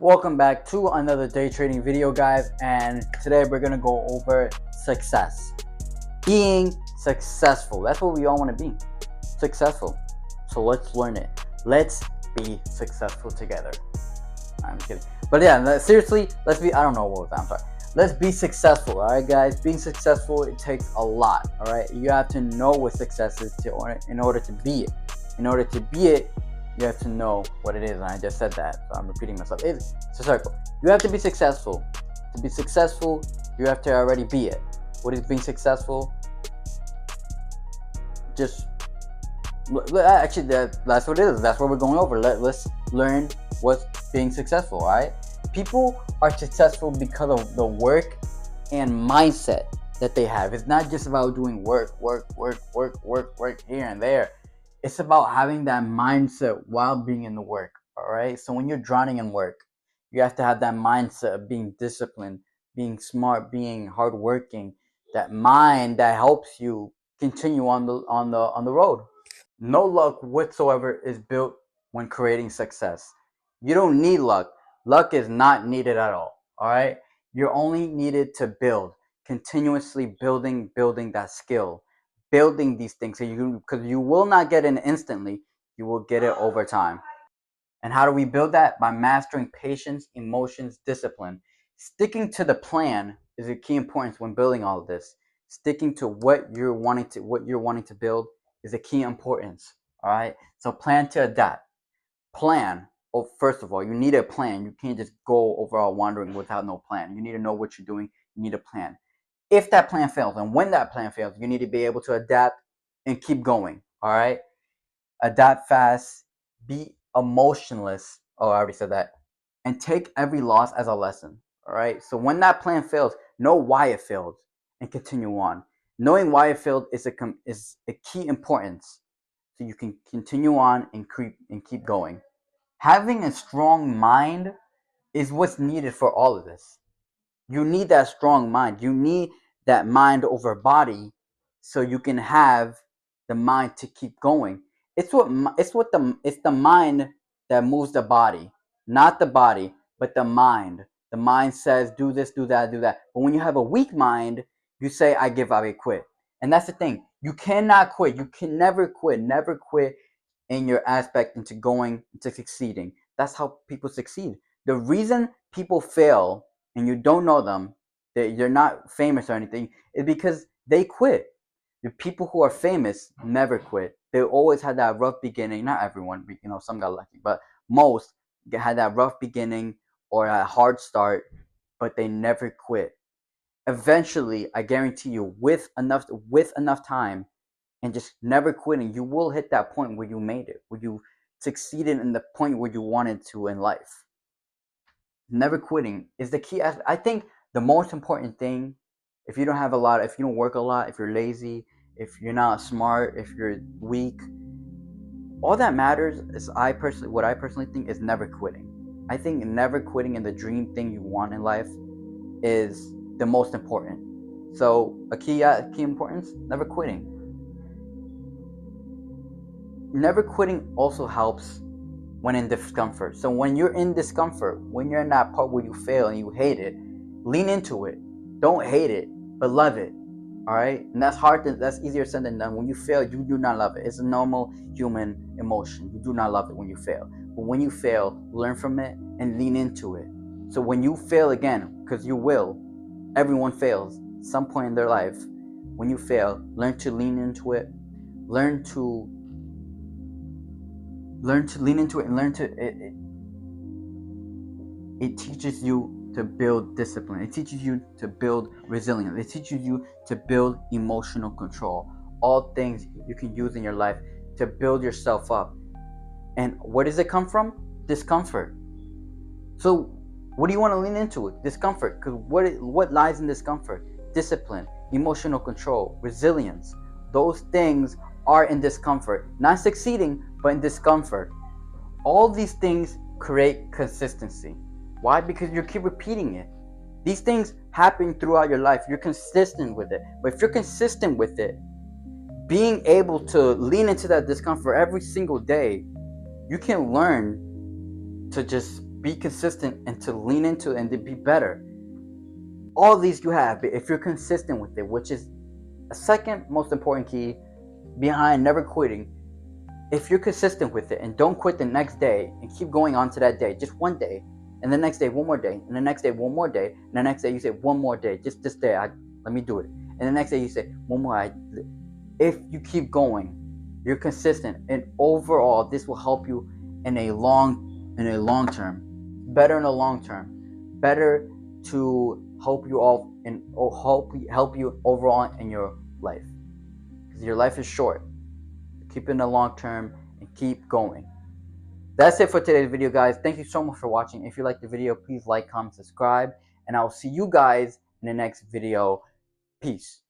Welcome back to another day trading video, guys, and today we're gonna go over success. Being successful. That's what we all want to be. Successful. So let's learn it. Let's be successful together. I'm kidding. But yeah, seriously, let's be I'm sorry. Let's be successful, alright guys? Being successful, it takes a lot, alright? You have to know what success is in order to be it. In order to be it, you have to know what it is, and I just said that, so I'm repeating myself. It's a circle. You have to be successful. To be successful, you have to already be it. What is being successful? Actually, that's what it is. That's what we're going over. Let's learn what's being successful, alright? People are successful because of the work and mindset that they have. It's not just about doing work here and there. It's about having that mindset while being in the work, alright? So when you're drowning in work, you have to have that mindset of being disciplined, being smart, being hardworking, that mind that helps you continue on the road. No luck whatsoever is built when creating success. You don't need luck. Luck is not needed at all. Alright? You're only needed to build. Continuously building that skill. Building these things because you will not get it instantly. You will get it over time. And how do we build that? By mastering patience, emotions, discipline. Sticking to the plan is a key importance when building all of this. Sticking to what you're wanting to build is a key importance. All right. So plan to adapt. Plan. Oh, first of all, you need a plan. You can't just go overall wandering without no plan. You need to know what you're doing. You need a plan. If that plan fails, and when that plan fails, you need to be able to adapt and keep going. All right. Adapt fast. Be emotionless. Oh, I already said that. And take every loss as a lesson. All right. So when that plan fails, know why it failed and continue on. Knowing why it failed is a key importance, so you can continue on and keep going. Having a strong mind is what's needed for all of this. You need that strong mind. You need that mind over body, so you can have the mind to keep going. It's the mind that moves the body, not the body, but the mind. The mind says do this, do that, do that. But when you have a weak mind, you say I give up, I quit. And that's the thing. You cannot quit. You can never quit. Never quit in your aspect into going into succeeding. That's how people succeed. The reason people fail and you don't know them, they're not famous or anything, is because they quit. The people who are famous never quit. They always had that rough beginning. Not everyone, some got lucky, but most had that rough beginning or a hard start, but they never quit. Eventually, I guarantee you, with enough time and just never quitting, you will hit that point where you made it, where you succeeded in the point where you wanted to in life. Never quitting is the key. I think the most important thing, if you don't work a lot, if you're lazy, if you're not smart, if you're weak, all that matters is what I personally think is never quitting. I think never quitting in the dream thing you want in life is the most important. So a key importance, never quitting. Never quitting also helps when in discomfort. So when you're in discomfort, when you're in that part where you fail and you hate it, lean into it. Don't hate it, but love it. All right? And that's easier said than done. When you fail, you do not love it. It's a normal human emotion. You do not love it when you fail. But when you fail, learn from it and lean into it. So when you fail again, because you will, everyone fails some point in their life. When you fail, learn to lean into it. Learn to lean into it and it teaches you to build discipline. It teaches you to build resilience. It teaches you to build emotional control. All things you can use in your life to build yourself up. And where does it come from? Discomfort. So what do you want to lean into? It discomfort. Because what lies in discomfort? Discipline, emotional control, resilience. Those things are in discomfort. Not succeeding, but in discomfort. All these things create consistency. Why? Because you keep repeating it. These things happen throughout your life. You're consistent with it. But if you're consistent with it, being able to lean into that discomfort every single day, you can learn to just be consistent and to lean into and to be better. All these you have, if you're consistent with it, which is a second most important key behind never quitting. If you're consistent with it and don't quit the next day and keep going on to that day, just one day, and the next day one more day, and the next day one more day, and the next day you say one more day, just this day, let me do it, and the next day you say one more. If you keep going, you're consistent, and overall this will help you in a long term, better in the long term, better to help you all and help you overall in your life, because your life is short. Keep it in the long term and keep going. That's it for today's video, guys. Thank you so much for watching. If you like the video, please like, comment, subscribe, and I will see you guys in the next video. Peace.